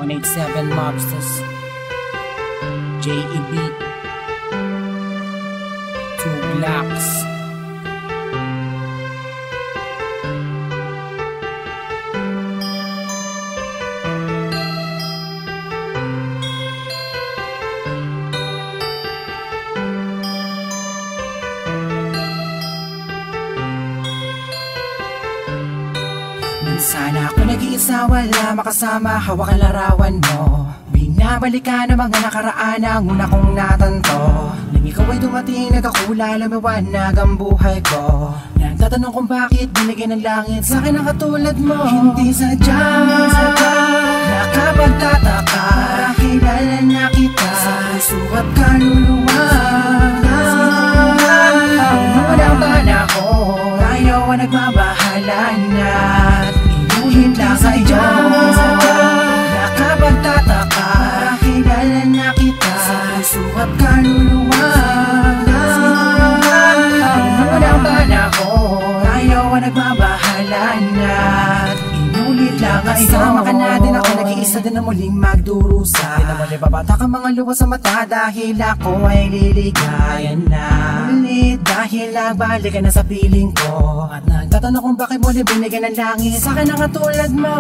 187 Mobsters, JEB, 2 Blocks. Sana ako nag-iisa, wala makasama, hawak ang larawan mo. Binabalikan ang mga nakaraan, ang una kong natanto. Nang ikaw ay dumating, nagkakula, lumiwanag ang buhay ko. Nagtatanong kung bakit binigyan ng langit sa akin ang katulad mo. Hindi sadya, nakapagtataka, kilala na kita sa puso at kaluluwa. Unang panahon, ayaw ang nagbabahala na inuhin lang sa iyo. Nakapagtataka, kilala na kita sa puso at kaluluwa. Unang panahon, ayaw ang nagbabahala na inulit lang ang iyo. Kasama ka natin, ako nag-iisa din na muling magdurusa. Di na muli babata ka mga luha sa mata dahil ako ay liligayan na ulit. Dahil nagbalik ka na sa piling ko at nagtatanong kung bakit muli binigyan ng langit sa akin ang katulad mo.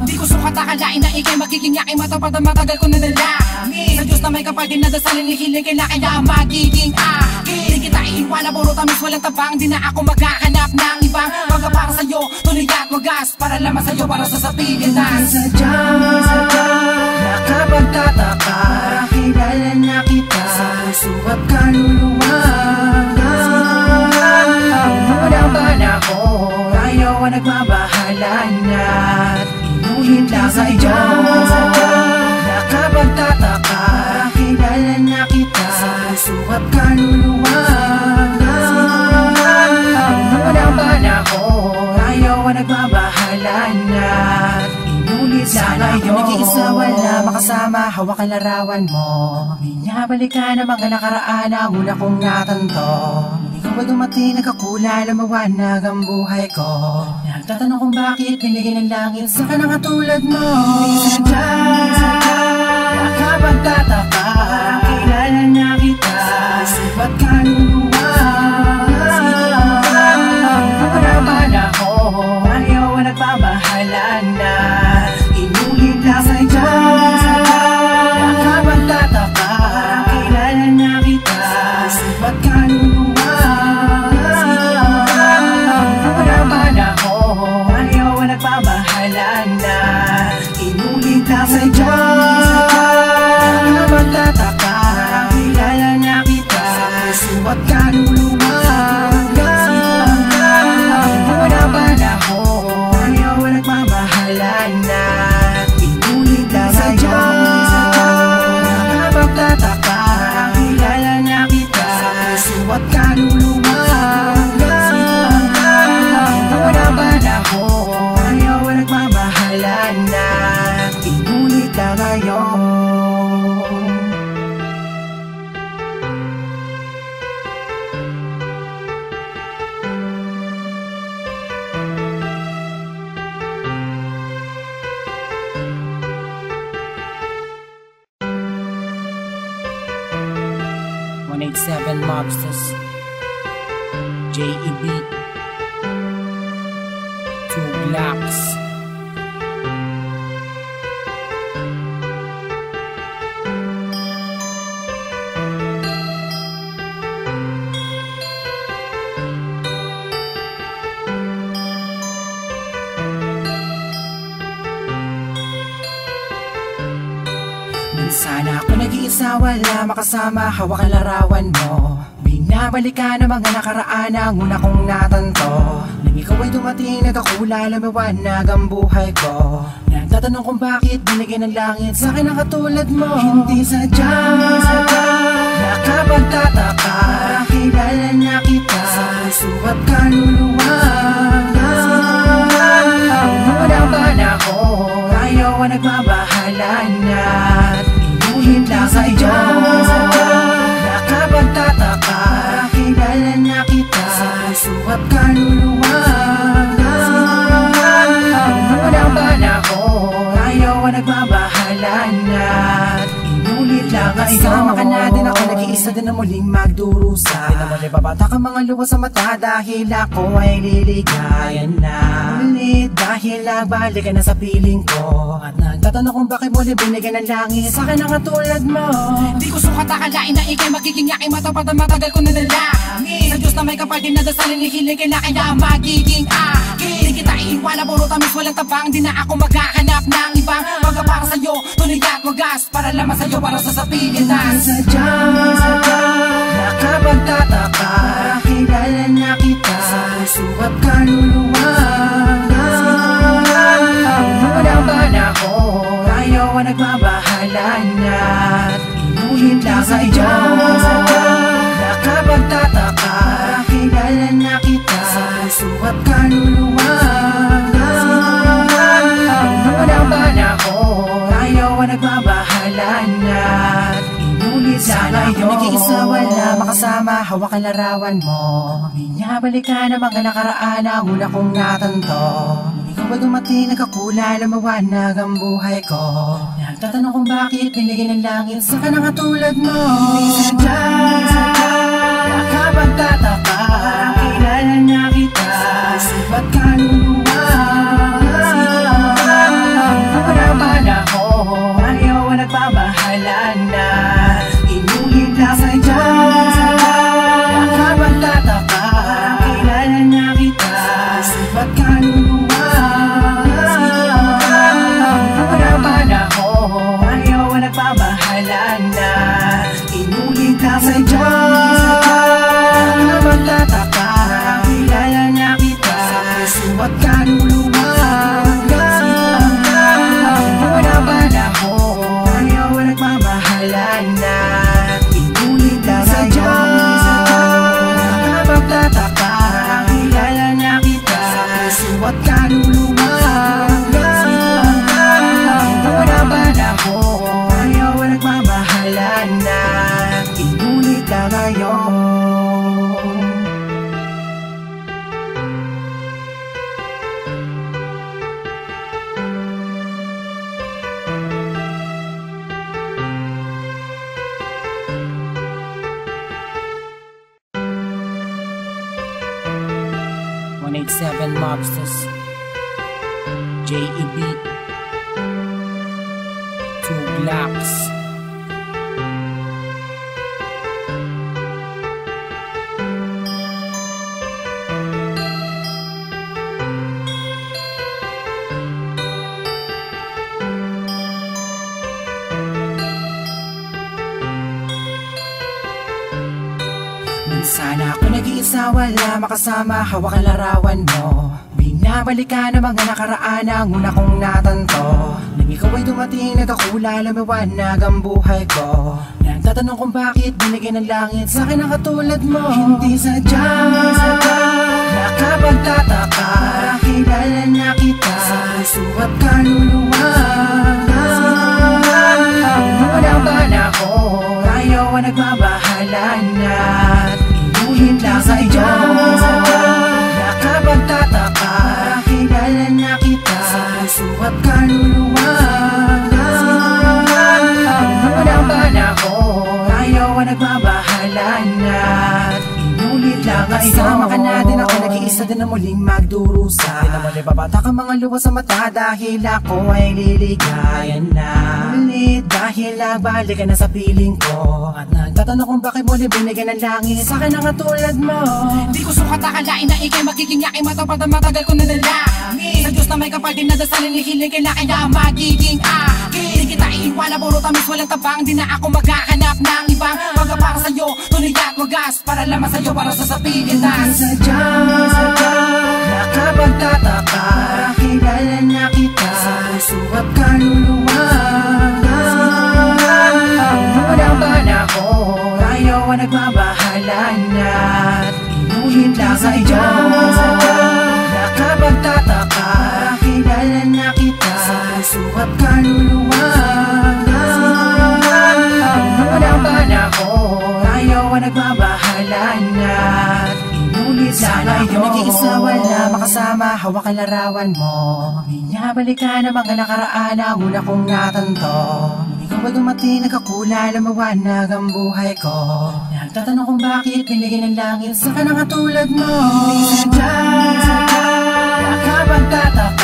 Di ko sukat akalain na ikay magiging yakin, matapad na matagal ko na nalangin. Sa Diyos na may kapag dinadasalin, hihiligin na kaya magiging akin. Di kita iiwan na puro tamis, walang tabang. Di na ako maghahanap ng ibang mga para sa'yo, tuloy at wagas, para lamang sa'yo, para sa Pilipinas. Sadya, nakapagtataka, kilala na kita sa puso at kaluluwa. Unang panahon, ayaw ang nagbabahala na inuhin lang sa iyo. Nakapagtataka, kilala na kita sa puso at kaluluwa. Unang panahon, ayaw ang nagbabahala na inulit lang sa iyo. Nag-iisa, wala makasama, hawak ang larawan mo. Binabalikan ang mga nakaraan, ang una kong natanto. Ikaw ay dumating, nagkakula, lumawanag ang buhay ko. Nagtatanong kung bakit binigyan ng langit sa akin ang katulad mo. Sadya, nakapagtataka, kilala na kita sa puso at kaluluwa. Unang panahon, ayaw ang nagbabahala na inulit lang sa iyo. Nakapagtataka, kilala na kita sa puso at kaluluwa. Unang panahon, ayaw ang nagbabahala na inulit lang sa iyo. Nakapagtataka, kilala na kita sa puso at kaluluwa. Unang panahon, ayaw ang nagbabahala na inulit lang sa iyo. Nakapagtataka, kilala na kita sa puso at kaluluwa. Unang panahon, ayaw ang nagbabahala na inulit lang ngayon. Seven Mobsters, JEB, 2 Blocks. Sana ako nag-iisa, wala makasama, hawak ang larawan mo. Binabalikan ang mga nakaraan, ang una kong natanto. Nang ikaw ay dumating, nagkakula, lumiwanag ang buhay ko. Nagtatanong kung bakit binigyan ng langit sa akin ang katulad mo. Hindi sadya, nakapagtataka, kilala na kita sa puso at kaluluwa. Unang panahon, ayaw ang nagbabahala na inuhin lang sa iyo. Nakapagtataka, kilala na kita sa puso at kaluluwa. Unang panahon, ayaw ang nagbabahala nag-iisa din na muling magdurusa. Di naman ibabata ka mga luha sa mata dahil ako ay liligayan na ulit. Dahil nagbalik ka na sa piling ko at nagtatanong kung bakit mo binigyan ng langit sa akin ang katulad mo. Di ko sukat akalain na ikay magiging yaking matapat na matagal ko nadalangin. Sa Diyos na may kapal din nadasalin, hihiling kailangan na magiging akin. Di kita iiwan na puro tamis walang tabang. Di na ako maghahanap ng ibang para sa'yo, tuloy at wagas. Para lamang sa'yo, para sa sapigan na sadya, nakapagtataka, kilala na kita sa puso at kaluluwa. Unang panahon, ayaw ang nagbabahalan at inuhin lang sa'yo. Nakapagtataka, kilala na kita sa puso at kaluluwa. Unang panahon, ayaw ang nagbabahalan at inulit lang sa'yo. Nag-iisa wala makasama, hawak ang larawan mo. Binabalik ka ng mga nakaraan ang una kong natanto. Ikaw ba dumating, nagkakula, lumawanag ang buhay ko. Nagtatanong kung bakit binigyan ng langit sa ka na katulad mo. Sadya, nakapagtataka, kilala na kita sa puso at kaluluwa. Unang panahon, ayaw ang nagbabahalan na inulit lang sadya. Nakapagtataka, kilala na kita sa puso at kaluluwa. Unang panahon, ayaw ang nagbabahalan na inulit lang sadya. Nakapagtataka, kilala na kita sa puso at kaluluwa. Unang panahon, ayaw ang nagbabahalan na inulit lang sadya. Nakapagtataka, kilala na kita sa puso at kaluluwa. Unang panahon, ayaw ang nagbabahalan na inulit lang ngayon. Seven Mobsters, J.E.B, Two Blacks. Minsan ako nag-iisa, wala makasama, hawak ang larawan mo. Binabalik ka ng mga nakaraan ang una kong natanto. Nang ikaw ay dumating, nagkakula, lumiwanag ang buhay ko. Nagtatanong kung bakit binigyan ng langit sa akin ang katulad mo. Hindi sadya, nakapagtataka, kilala na kita sa puso at kaluluwa. Unang panahon, ayaw ang nagbabahalan at inuhin lang sa'yo. Nakapagtataka, kilala na kita sa puso at kaluluwa. Unang panahon, ayaw ang nagbabahalan at inulit lang sa'yo. Kasama ka na din ako, nag-iisa din na muling magdurusa. Di naman ibabata ka mga luha sa mata dahil ako ay liligayan na ulit. Dahil nagbalik ka na sa piling ko at nagtatanong kung bakit mo binigyan ng langit sa akin ang katulad mo. Di ko sukat akalain na ikay magiging yaking matapat na matagal ko nadalangin. Sa Diyos na may kapal din nadasalin, hihiling kailangan na magiging akin. Di kita iiwan na puro tamis walang tabang. Di na ako maghahanap ng ibang para sa'yo, tuloy at wagas. Para lamang sa'yo, para sa sapigan na sadya, nakapagtataka, kilala na kita sa puso at kaluluwa. Unang panahon, ayaw ang nagbabahalan at inuhin lang sa'yo. Nakapagtataka, kilala na kita sa puso at kaluluwa. Unang panahon, ayaw ang nagbabahalan at inulit lang sa'yo. Nag-iisa wala makasama, hawak ang larawan mo. Binabalik ka ng mga nakaraan ang una kong natanto. Ikaw Bago dumating nagkakula, lumawanag ang buhay ko. Nagtatanong kung bakit binigyan ng langit sa kanang katulad mo. Di sadya, nakapagtataka